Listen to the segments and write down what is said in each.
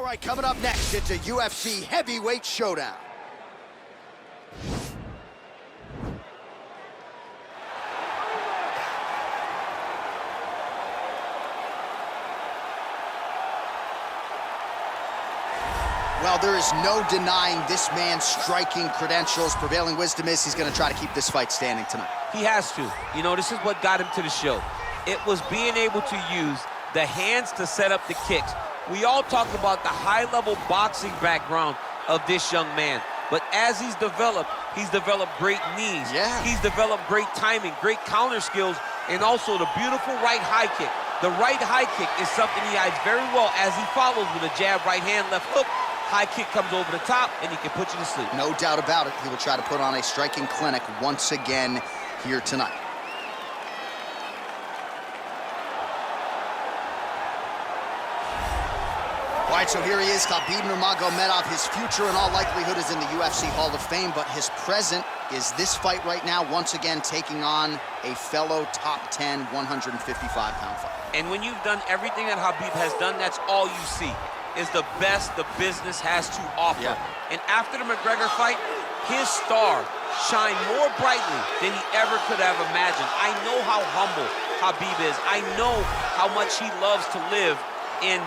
All right, coming up next, it's a UFC heavyweight showdown. Well, there is no denying this man's striking credentials. Prevailing wisdom is he's going to try to keep this fight standing tonight. He has to. You know, this is what got him to the show. It was being able to use the hands to set up the kicks. We all talk about the high-level boxing background of this young man. But as he's developed great knees. Yeah. He's developed great timing, great counter skills, and also the beautiful right high kick. The right high kick is something he hides very well as he follows with a jab, right hand, left hook. High kick comes over the top, and he can put you to sleep. No doubt about it. He will try to put on a striking clinic once again here tonight. All right, so here he is, Khabib Nurmagomedov. His future, in all likelihood, is in the UFC Hall of Fame, but his present is this fight right now, once again taking on a fellow top 10, 155-pound fighter. And when you've done everything that Khabib has done, that's all you see, is the best the business has to offer. Yeah. And after the McGregor fight, his star shined more brightly than he ever could have imagined. I know how humble Khabib is. I know how much he loves to live in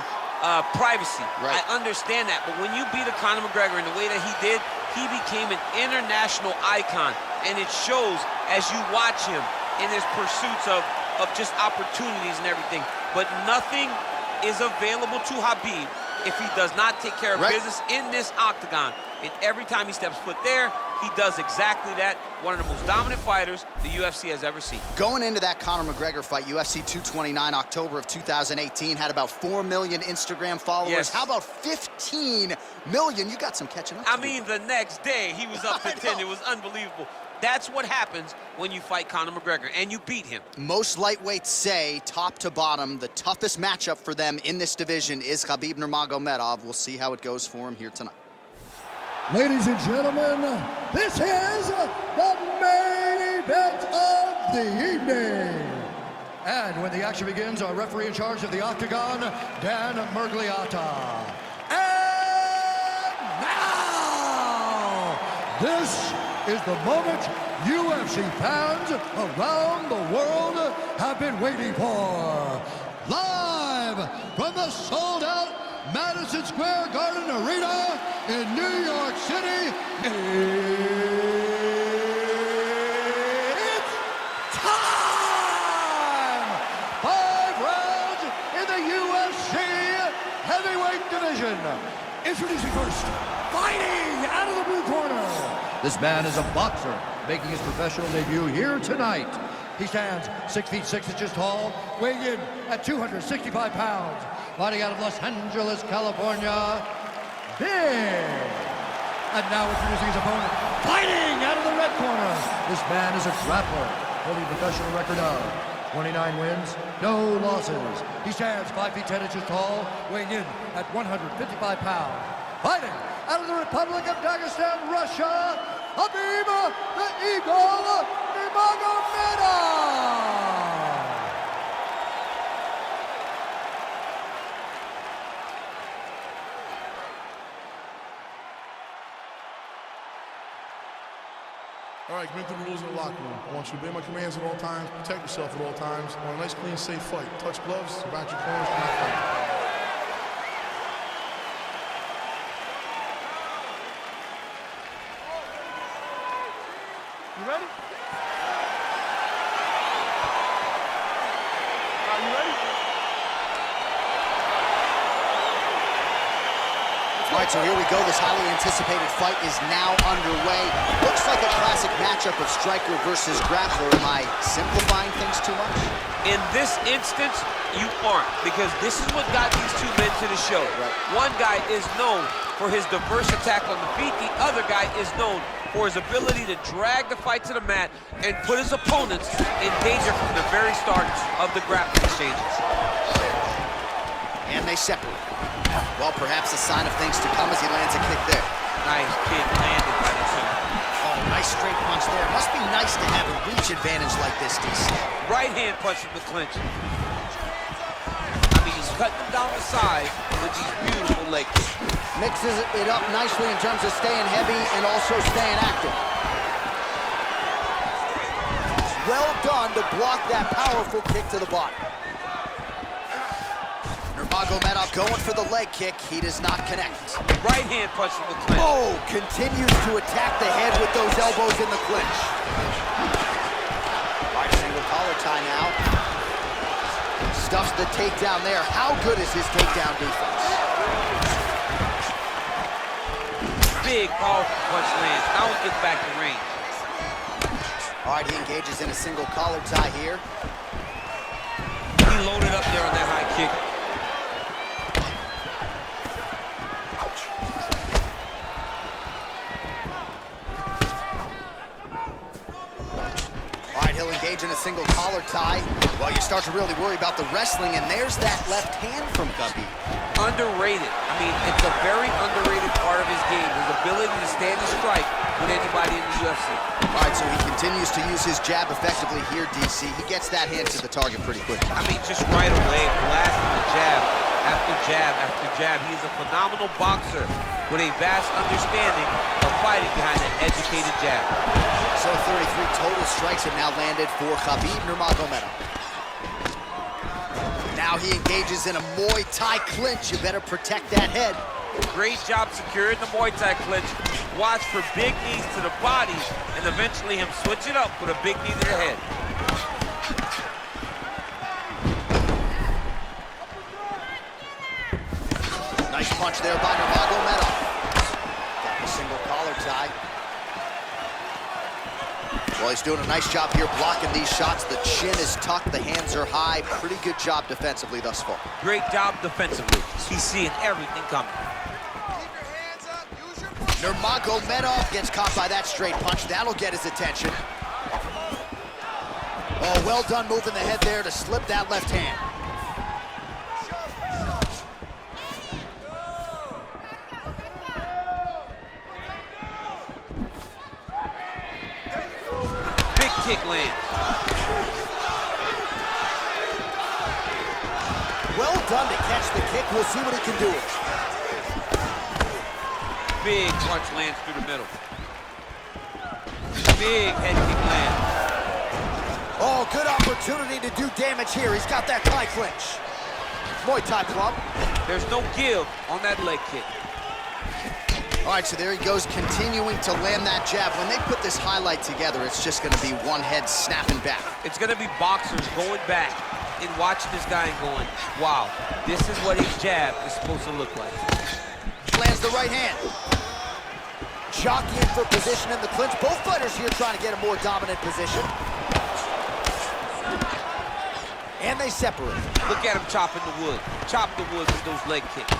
privacy. Right. I understand that, but when you beat a Conor McGregor in the way that he did, he became an international icon, and it shows as you watch him in his pursuits of just opportunities and everything. But nothing is available to Khabib if he does not take care of business in this octagon. And every time he steps foot there, he does exactly that. One of the most dominant fighters the UFC has ever seen. Going into that Conor McGregor fight, UFC 229, October of 2018, had about 4 million Instagram followers. Yes. How about 15 million? You got some catching up to I do. mean, the next day, he was up to 10. It was unbelievable. That's what happens when you fight Conor McGregor, and you beat him. Most lightweights say, top to bottom, the toughest matchup for them in this division is Khabib Nurmagomedov. We'll see how it goes for him here tonight. Ladies and gentlemen, this is the main event of the evening. And when the action begins, our referee in charge of the octagon, Dan Murgliata. And now, this is the moment UFC fans around the world have been waiting for. Live from the sold-out Madison Square Garden Arena in New York City, it's time! 5 rounds in the UFC heavyweight division. Introducing first, fighting out of the blue corner. This man is a boxer, making his professional debut here tonight. He stands 6 feet 6 inches tall, weighing in at 265 pounds. Fighting out of Los Angeles, California, Big. And now introducing his opponent, fighting out of the red corner. This man is a grappler, holding a professional record of 29 wins, no losses. He stands 5 feet 10 inches tall, weighing in at 155 pounds. Fighting out of the Republic of Dagestan, Russia, Khabib the Eagle Nurmagomedov. All right, commit to the rules of the locker room. I want you to obey my commands at all times, protect yourself at all times. I want a nice, clean, safe fight. Touch gloves, back your corners, do not fight. You ready? Are you ready? All right, so here we go. This highly anticipated fight is now underway. Looks like a classic matchup of striker versus grappler. Am I simplifying things too much? In this instance, you aren't, because this is what got these two men to the show. Right. One guy is known for his diverse attack on the feet. The other guy is known for his ability to drag the fight to the mat and put his opponents in danger from the very start of the grappling exchanges. And they separate. Well, perhaps a sign of things to come as he lands a kick there. Nice kick landed by the two. Oh, nice straight punch there. Must be nice to have a reach advantage like this, DC. Right hand punch from the clinch. I mean, he's cutting them down the side with these beautiful leg kicks. Mixes it up nicely in terms of staying heavy and also staying active. Well done to block that powerful kick to the body. Nurmagomedov going for the leg kick. He does not connect. Right hand punch from the clinch. Oh, continues to attack the head with those elbows in the clinch. All right, single collar tie now. Stuffs the takedown there. How good is his takedown defense? Big, powerful punch lands. Now he gets back to range. All right, he engages in a single collar tie here. He loaded up there on that high kick. All right, he'll engage in a single collar tie. Well, you start to really worry about the wrestling, and there's that left hand from Khabib. Underrated. I mean, it's a very underrated part of his game, his ability to stand and strike with anybody in the UFC. All right, so he continues to use his jab effectively here, DC. He gets that hand to the target pretty quickly. I mean, just right away, blasting the jab after jab after jab. He's a phenomenal boxer with a vast understanding of fighting behind an educated jab. So 33 total strikes have now landed for Khabib Nurmagomedov. Now he engages in a Muay Thai clinch. You better protect that head. Great job securing the Muay Thai clinch. Watch for big knees to the body and eventually him switch it up with a big knee to the head. Nice punch there by Nurmagomedov. Got the single collar tie. Well, he's doing a nice job here blocking these shots. The chin is tucked, the hands are high. Pretty good job defensively thus far. Great job defensively. He's seeing everything coming. Nurmagomedov gets caught by that straight punch. That'll get his attention. Oh, well done moving the head there to slip that left hand. Big kick lands. Well done to catch the kick. We'll see what he can do with it. Big punch lands through the middle. Big head kick lands. Oh, good opportunity to do damage here. He's got that Thai clinch. Muay Thai club. There's no give on that leg kick. All right, so there he goes, continuing to land that jab. When they put this highlight together, it's just going to be one head snapping back. It's going to be boxers going back and watching this guy and going, wow, this is what his jab is supposed to look like. Lands the right hand. Jockeying for position in the clinch. Both fighters here trying to get a more dominant position. And they separate. Look at him chopping the wood. Chop the wood with those leg kicks.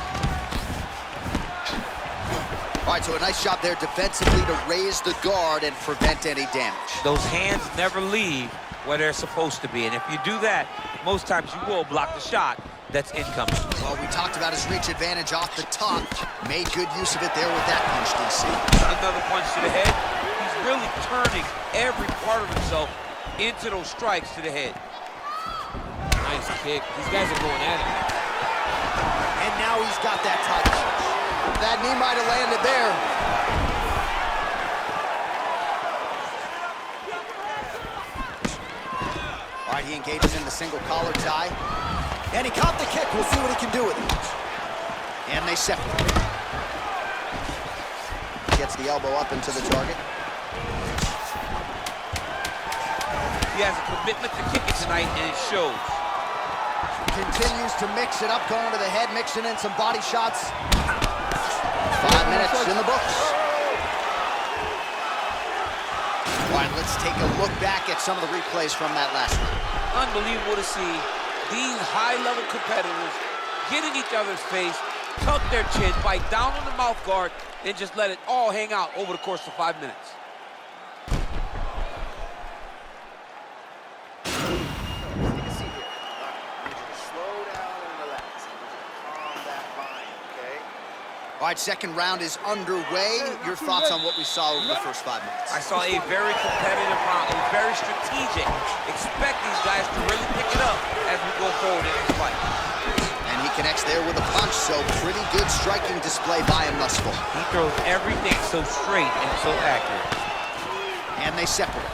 All right, so a nice job there defensively to raise the guard and prevent any damage. Those hands never leave where they're supposed to be. And if you do that, most times you will block the shot that's incoming. Well, we talked about his reach advantage off the top. Made good use of it there with that punch, DC. Another punch to the head. He's really turning every part of himself into those strikes to the head. Nice kick. These guys are going at it. And now he's got that Thai punch. That knee might have landed there. All right, he engages in the single collar tie. And he caught the kick. We'll see what he can do with it. And they separate. Gets the elbow up into the target. He has a commitment to kicking tonight, and it shows. Continues to mix it up, going to the head, mixing in some body shots. 5 minutes in the books. All right, let's take a look back at some of the replays from that last round. Unbelievable to see these high-level competitors get in each other's face, tuck their chin, bite down on the mouth guard, and just let it all hang out over the course of 5 minutes. All right, second round is underway. Your thoughts on what we saw over the first 5 minutes? I saw a very competitive round. It was very strategic. Expect these guys to really pick it up as we go forward in this fight. And he Connects there with a punch, so pretty good striking display by him thus far. He throws everything so straight and so accurate. And they separate.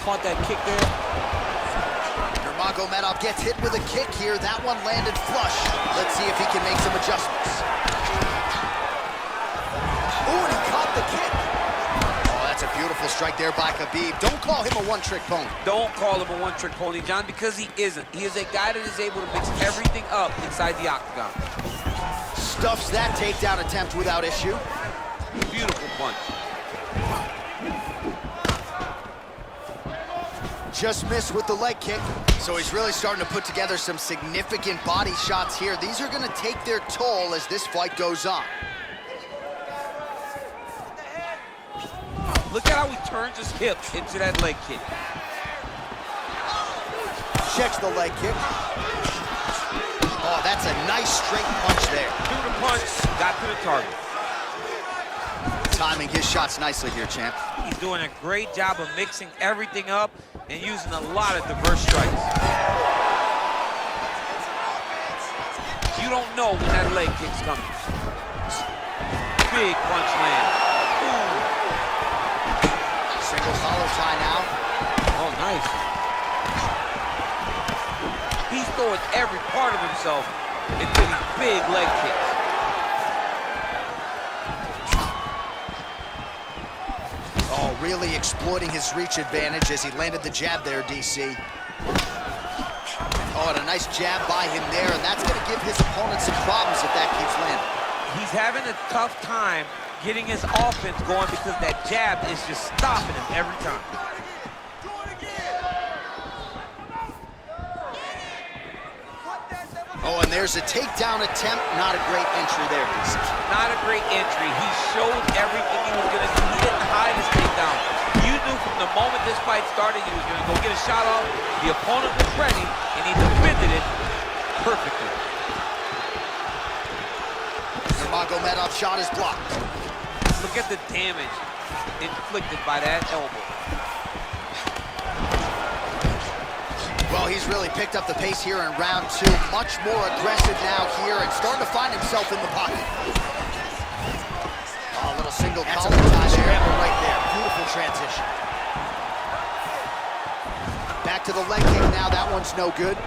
Caught that kick there. Nurmagomedov gets hit with a kick here. That one landed flush. Let's see if he can make some adjustments. Oh, and he caught the kick. Oh, that's a beautiful strike there by Khabib. Don't call him a one-trick pony. Don't call him a one-trick pony, John, because he isn't. He is a guy that is able to mix everything up inside the octagon. Stuffs that takedown attempt without issue. Beautiful punch. Just missed with the leg kick. So he's really starting to put together some significant body shots here. These are going to take their toll as this fight goes on. Look at how he turns his hips into that leg kick. Checks the leg kick. Oh, that's a nice straight punch there. Threw the punch, got to the target. Timing his shots nicely here, champ. He's doing a great job of mixing everything up and using a lot of diverse strikes. You don't know when that leg kick's coming. Big punch land. Ooh. Single collar tie now. Oh, nice. He's throwing every part of himself into these big leg kicks. Oh, really exploiting his reach advantage as he landed the jab there, DC. Oh, and a nice jab by him there, and that's going to give his opponent some problems if that keeps landing. He's having a tough time getting his offense going because that jab is just stopping him every time. Oh, and there's a takedown attempt. Not a great entry there, DC. Not a great entry. He showed everything he was going to do. He didn't hide his takedown. You knew from the moment this fight started he was going to go get a shot off. The opponent was ready, and he defended it perfectly. Nurmagomedov shot is blocked. Look at the damage inflicted by that elbow. Well, he's really picked up the pace here in round two. Much more aggressive now here and starting to find himself in the pocket. Oh, a little single collar tie there, right there. Beautiful transition. Back to the leg kick now. That one's no good.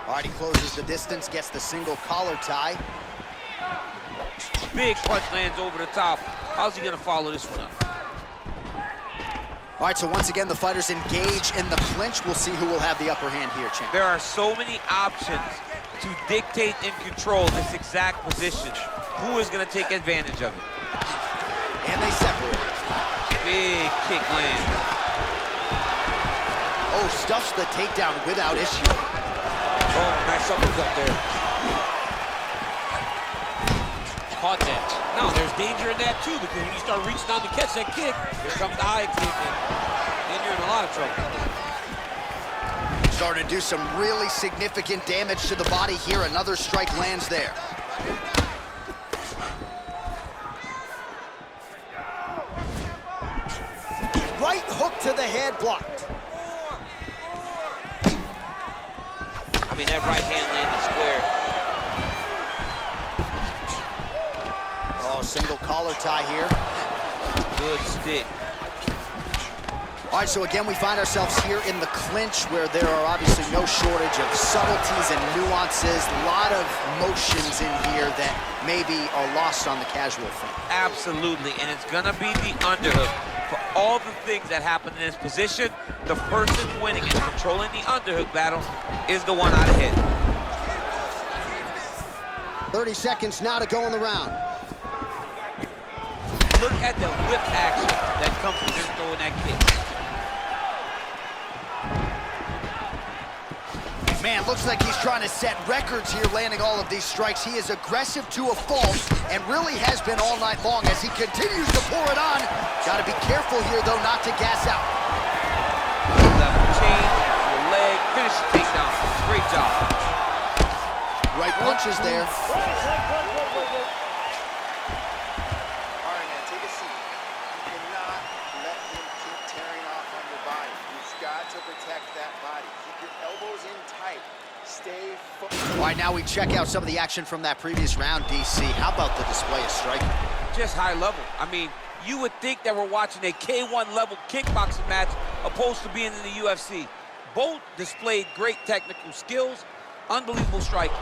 All right, he closes the distance, gets the single collar tie. Big punch lands over the top. How's he gonna follow this one up? All right, so once again, the fighters engage in the clinch. We'll see who will have the upper hand here, champ. There are so many options to dictate and control this exact position. Who is gonna take advantage of it? And they separate. Big kick land. Oh, stuffs the takedown without issue. Oh, nice uppercut there. Caught that. Now, there's danger in that, too, because when you start reaching down to catch that kick, here comes the high kick, and you're in a lot of trouble. Starting to do some really significant damage to the body here. Another strike lands there. Right hook to the head, blocked. I mean, that right hand landed square. Oh, single collar tie here. Good stick. All right, so again, we find ourselves here in the clinch where there are obviously no shortage of subtleties and nuances. A lot of motions in here that maybe are lost on the casual fan. Absolutely, and it's gonna be the underhook. For all the things that happen in this position, the person winning and controlling the underhook battle is the one out ahead. 30 seconds now to go in the round. Look at the whip action that comes from him throwing that kick. Man, looks like he's trying to set records here, landing all of these strikes. He is aggressive to a fault and really has been all night long as he continues to pour it on. Got to be careful here, though, not to gas out. Left chain, your leg, finish the takedown. Great job. Right punches there. got to protect that body. Keep your elbows in tight. Stay focused. All right, now we check out some of the action from that previous round, DC. How about the display of striking? Just high level. I mean, you would think that we're watching a K1 level kickboxing match opposed to being in the UFC. Both displayed great technical skills, unbelievable striking.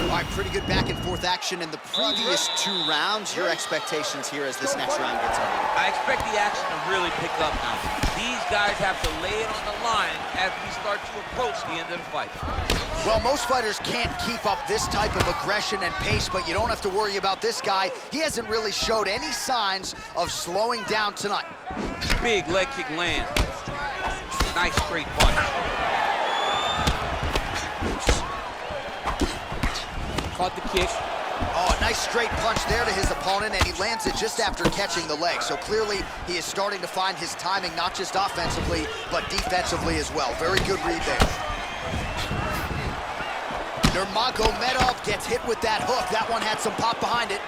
All right, pretty good back and forth action in the previous 2 rounds. Your expectations here as this next round gets underway? I expect the action to really pick up now. These guys have to lay it on the line as we start to approach the end of the fight. Well, most fighters can't keep up this type of aggression and pace, but you don't have to worry about this guy. He hasn't really showed any signs of slowing down tonight. Big leg kick land. Nice straight punch. Caught the kick. Oh, a nice straight punch there to his opponent, and he lands it just after catching the leg. So clearly, he is starting to find his timing, not just offensively, but defensively as well. Very good read there. Nurmagomedov gets hit with that hook. That one had some pop behind it.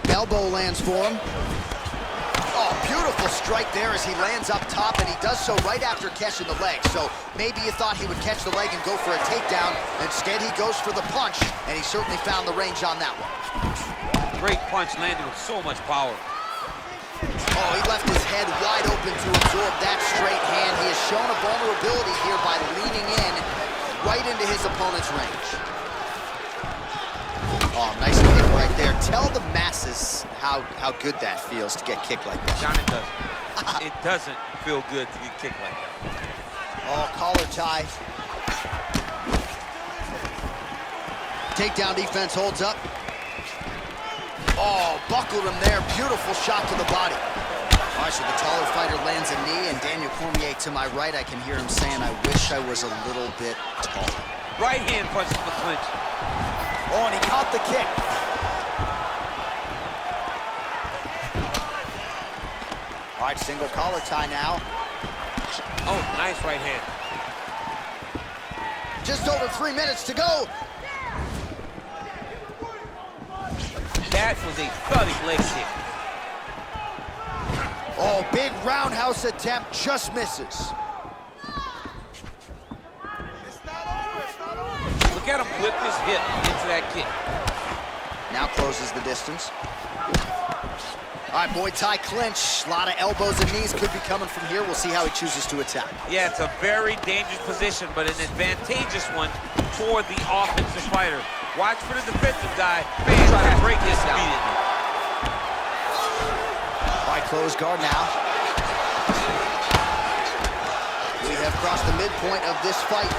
Elbow lands for him. Oh, beautiful strike there as he lands up top, and he does so right after catching the leg. So maybe you thought he would catch the leg and go for a takedown. Instead, he goes for the punch, and he certainly found the range on that one. Great punch landed with so much power. Oh, he left his head wide open to absorb that straight hand. He has shown a vulnerability here by leaning in right into his opponent's range. Oh, nice kick right there. Tell the masses how good that feels to get kicked like that. John, it doesn't. It doesn't feel good to get kicked like that. Oh, collar tie. Takedown defense holds up. Oh, buckled him there. Beautiful shot to the body. All right, so the taller fighter lands a knee, and Daniel Cormier to my right, I can hear him saying, I wish I was a little bit taller. Right hand punches the clinch. Oh, and he caught the kick. All right, single collar tie now. Oh, nice right hand. Just over 3 minutes to go. That was a thudding leg kick. Oh, big roundhouse attempt, just misses. Look at him whip his hip into that kick. Now closes the distance. All right, Muay Thai clinch. A lot of elbows and knees could be coming from here. We'll see how he chooses to attack. Yeah, it's a very dangerous position, but an advantageous one for the offensive fighter. Watch for the defensive guy. Try to break this immediately. All right, close guard now. We have crossed the midpoint of this fight.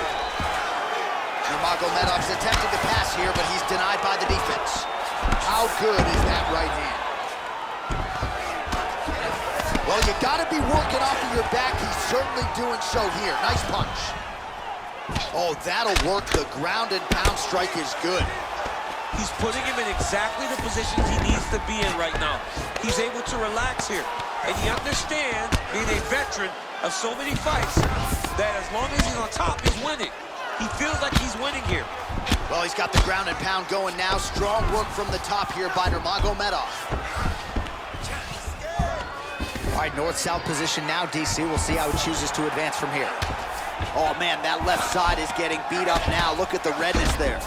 Nurmagomedov's attempting to pass here, but he's denied by the defense. How good is that right hand? Well, you gotta be working off of your back. He's certainly doing so here. Nice punch. Oh, that'll work. The ground and pound strike is good. He's putting him in exactly the positions he needs to be in right now. He's able to relax here. And he understands, being a veteran of so many fights, that as long as he's on top, he's winning. He feels like he's winning here. Well, he's got the ground and pound going now. Strong work from the top here by Nurmagomedov. All right, north-south position now, DC. We'll see how he chooses to advance from here. Oh, man, that left side is getting beat up now. Look at the redness there.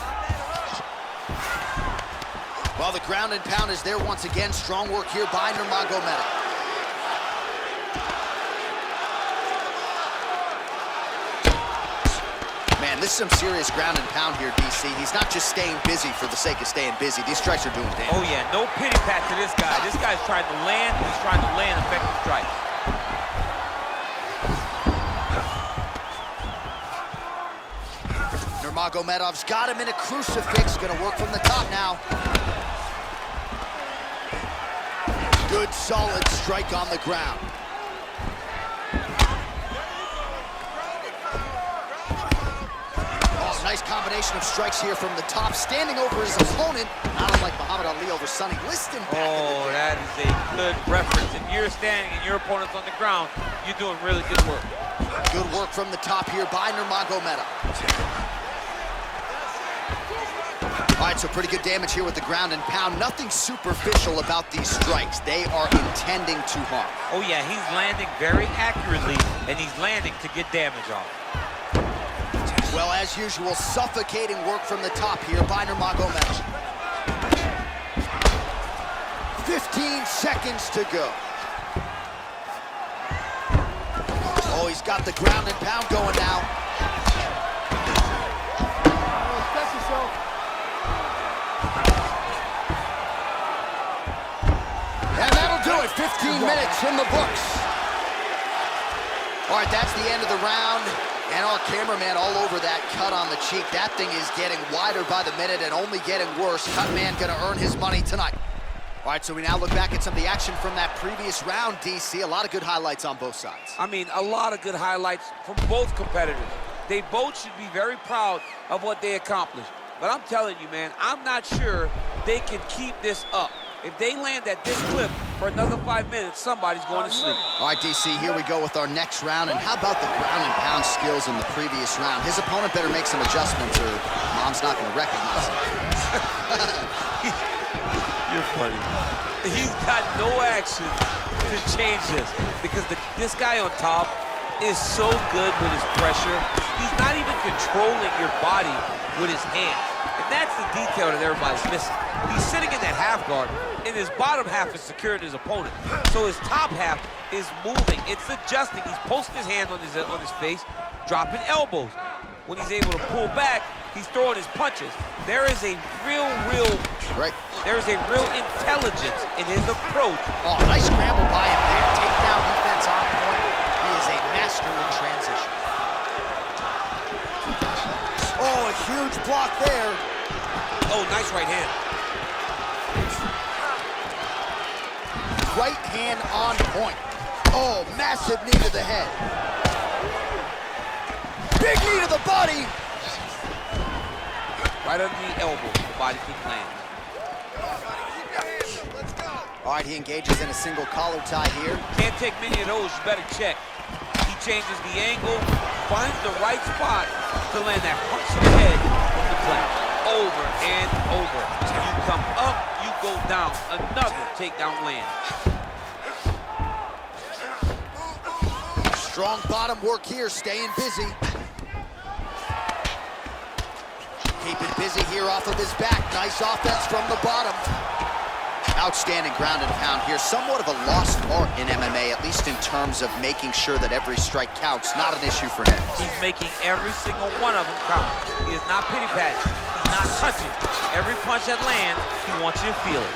Well, the ground and pound is there once again. Strong work here by Nurmagomedov. Man, this is some serious ground and pound here, DC. He's not just staying busy for the sake of staying busy. These strikes are doing damage. Oh, yeah, no pity pat to this guy. This guy's trying to land, he's trying to land effective strikes. Nurmagomedov's got him in a crucifix. Gonna work from the top now. Good, solid strike on the ground. Oh, nice combination of strikes here from the top. Standing over his opponent, not unlike Muhammad Ali over Sonny Liston. Oh, that is a good reference. If you're standing and your opponent's on the ground, you're doing really good work. Good work from the top here by Nurmagomedov. All right, so pretty good damage here with the ground and pound. Nothing superficial about these strikes. They are intending to harm. Oh yeah, he's landing very accurately, and he's landing to get damage off. Well, as usual, suffocating work from the top here by Nurmagomedov. 15 seconds to go. Oh, he's got the ground and pound going now. Respect yourself. And that'll do it. 15 minutes in the books. All right, that's the end of the round. And our cameraman all over that cut on the cheek. That thing is getting wider by the minute and only getting worse. Cut man gonna earn his money tonight. All right, so we now look back at some of the action from that previous round, DC. A lot of good highlights on both sides. I mean, a lot of good highlights from both competitors. They both should be very proud of what they accomplished. But I'm telling you, man, I'm not sure they can keep this up. If they land at this clip for another 5 minutes, somebody's going to sleep. All right, DC, here we go with our next round. And how about the ground and pound skills in the previous round? His opponent better make some adjustments or Mom's not going to recognize him. You're funny. He's got no action to change this because this guy on top is so good with his pressure. He's not even controlling your body with his hands. And that's the detail that everybody's missing. He's sitting in that half guard, and his bottom half is securing his opponent. So his top half is moving. It's adjusting. He's posting his hand on his face, dropping elbows. When he's able to pull back, he's throwing his punches. There is a real intelligence in his approach. Oh, nice scramble by him there. Takedown defense on point. He is a master in transition. Oh, a huge block there. Oh, nice right hand. Right hand on point. Oh, massive knee to the head. Big knee to the body. Right under the elbow, the body can land. All right, he engages in a single collar tie here. Can't take many of those, you better check. He changes the angle, finds the right spot to land that punch to the head from the flat. Over and over. You come up, you go down. Another takedown land. Strong bottom work here, staying busy. Keeping busy here off of his back. Nice offense from the bottom. Outstanding ground and pound here. Somewhat of a lost art in MMA, at least in terms of making sure that every strike counts. Not an issue for him. He's making every single one of them count. He is not pity-patting. He's not touching. Every punch that lands, he wants you to feel it.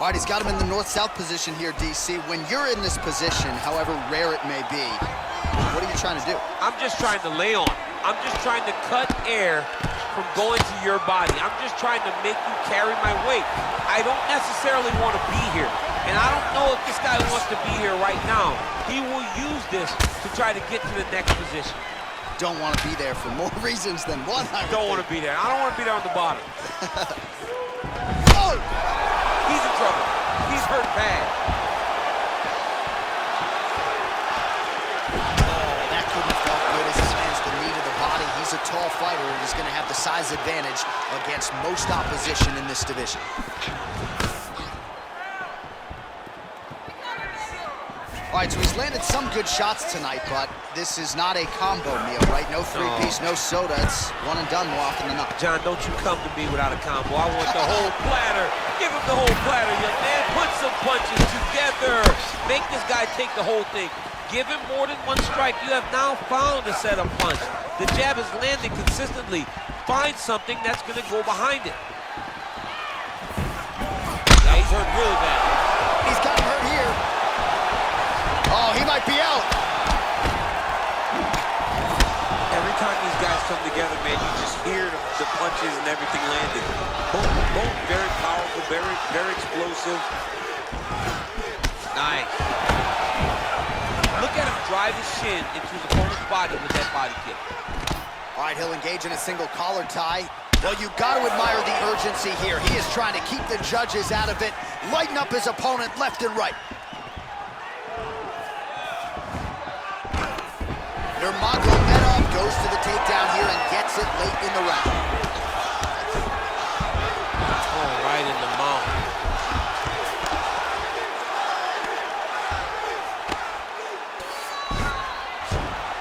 All right, he's got him in the north-south position here, DC. When you're in this position, however rare it may be, what are you trying to do? I'm just trying to lay on. I'm just trying to cut air from going to your body. I'm just trying to make you carry my weight. I don't necessarily want to be here. And I don't know if this guy wants to be here right now. He will use this to try to get to the next position. Don't want to be there for more reasons than one. I don't want to be there. I don't want to be there on the bottom. Oh! He's in trouble. He's hurt bad. Oh, that couldn't have felt good as he lands the knee to the body. He's a tall fighter and is going to have the size advantage against most opposition in this division. All right, so he's landed some good shots tonight, but this is not a combo meal, right? No three-piece, no soda. It's one and done more often than not. John, don't you come to me without a combo. I want the whole platter. Give him the whole platter, young man. Put some punches together. Make this guy take the whole thing. Give him more than one strike. You have now found a setup punch. The jab is landing consistently. Find something that's going to go behind it. Yeah, he's hurt really bad. might be out. Every time these guys come together, man, you just hear the punches and everything landing. Both very powerful, very explosive. Nice. Look at him drive his shin into his opponent's body with that body kick. All right, he'll engage in a single collar tie. Well, you got to admire the urgency here. He is trying to keep the judges out of it, lighten up his opponent left and right. Nurmagomedov goes to the takedown here and gets it late in the round. Oh, right in the mouth.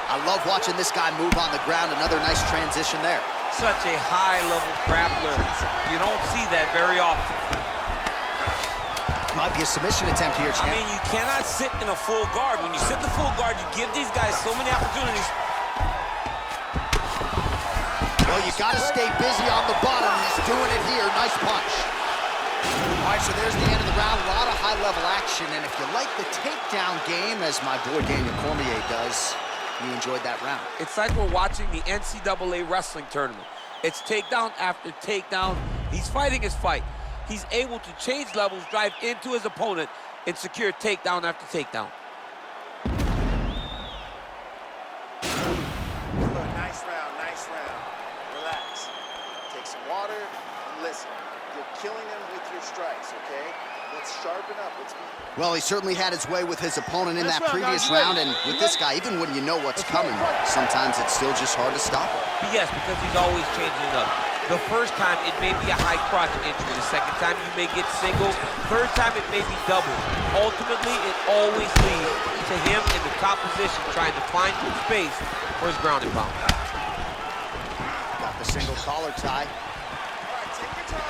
I love watching this guy move on the ground. Another nice transition there. Such a high-level grappler. You don't see that very often. Might be a submission attempt here, champ. I mean, you cannot sit in a full guard. When you sit in the full guard, you give these guys so many opportunities. Well, you got to stay busy on the bottom. He's doing it here. Nice punch. All right, so there's the end of the round. A lot of high-level action. And if you like the takedown game, as my boy Daniel Cormier does, you enjoyed that round. It's like we're watching the NCAA wrestling tournament. It's takedown after takedown. He's fighting his fight. He's able to change levels, drive into his opponent, and secure takedown after takedown. Nice round, nice round. Relax. Take some water and listen. You're killing them with your strikes, okay? Let's sharpen up. Let's be... Well, he certainly had his way with his opponent in that previous round, and with this guy, even when you know what's coming, sometimes it's still just hard to stop him. Yes, because he's always changing it up. The first time, it may be a high crotch injury. The second time, you may get single. Third time, it may be double. Ultimately, it always leads to him in the top position, trying to find good space for his ground and pound. Got the single collar tie. All right, take your time.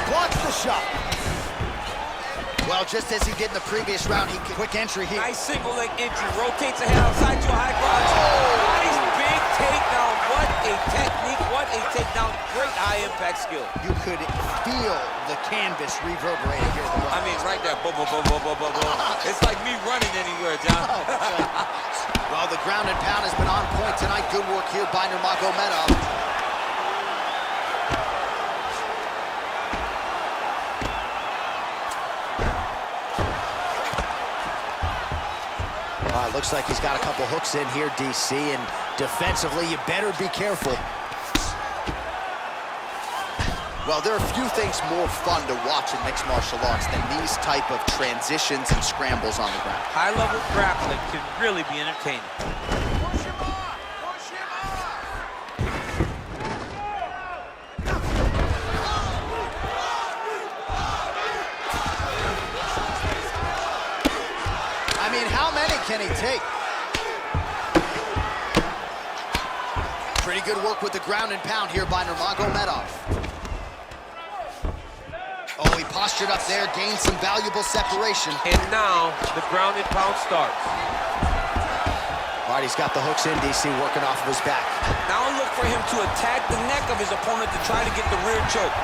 Blocks the shot. Well, just as he did in the previous round, he quick entry here. Nice single leg entry, rotates ahead outside to a high crotch. Nice big takedown. What a technique, what a takedown. Great high impact skill. You could feel the canvas reverberating here. I mean, right there, boom, boom, boom, boom, boom, boom, boom. It's like me running anywhere, John. Well, the ground and pound has been on point tonight. Good work here by Nurmagomedov. Looks like he's got a couple hooks in here, DC, and defensively, you better be careful. Well, there are few things more fun to watch in mixed martial arts than these type of transitions and scrambles on the ground. High-level grappling can really be entertaining. Push him off! Push him I mean, how many can he take? Pretty good work with the ground and pound here by Nurmagomedov. Oh, he postured up there, gained some valuable separation. And now, the ground and pound starts. All right, he's got the hooks in, DC, working off of his back. Now look for him to attack the neck of his opponent to try to get the rear choke.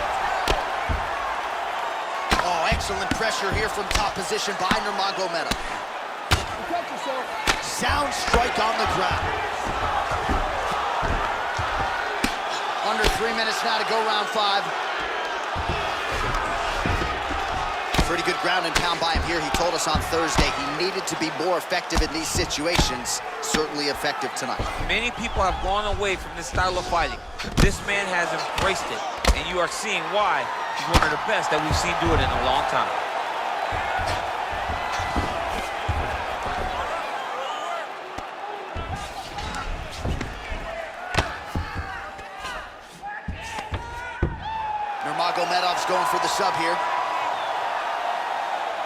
Oh, excellent pressure here from top position by Nurmagomedov. Sound strike on the ground. Under 3 minutes now to go, round 5. Pretty good ground and pound by him here. He told us on Thursday he needed to be more effective in these situations. Certainly effective tonight. Many people have gone away from this style of fighting. This man has embraced it, and you are seeing why he's one of the best that we've seen do it in a long time. Nurmagomedov's going for the sub here.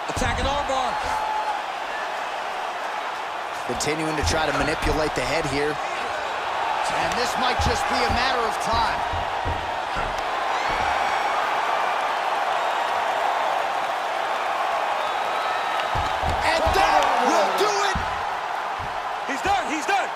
Attacking armbar. Continuing to try to manipulate the head here. And this might just be a matter of time. And that will do it! He's done, he's done!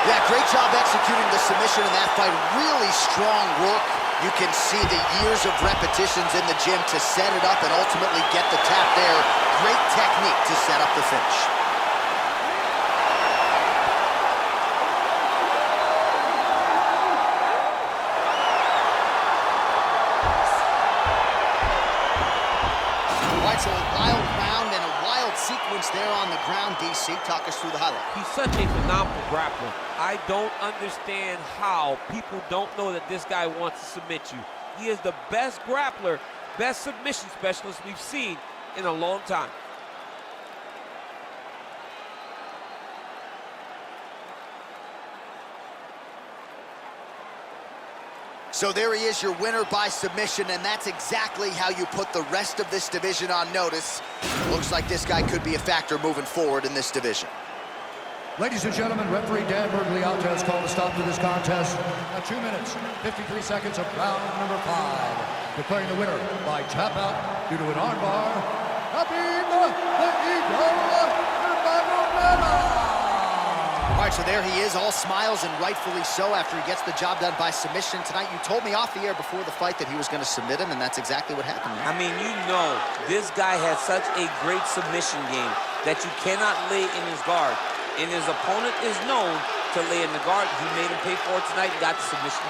Yeah, great job executing the submission in that fight. Really strong work. You can see the years of repetitions in the gym to set it up and ultimately get the tap there. Great technique to set up the finish. All right, so a wild round and a wild sequence there on the ground. DC, talk us through the highlight. He's such a phenomenal grappler. I don't understand how people don't know that this guy wants to submit you. He is the best grappler, best submission specialist we've seen in a long time. So there he is, your winner by submission, and that's exactly how you put the rest of this division on notice. Looks like this guy could be a factor moving forward in this division. Ladies and gentlemen, referee Dan Bergliata has called a stop to this contest at 2 minutes, 53 seconds of round number 5. Declaring the winner by tap out due to an armbar, Khabib Nurmagomedov. All right, so there he is, all smiles and rightfully so after he gets the job done by submission tonight. You told me off the air before the fight that he was going to submit him, and that's exactly what happened. I mean, you know, this guy has such a great submission game that you cannot lay in his guard. And his opponent is known to lay in the guard. He made him pay for it tonight and got the submission.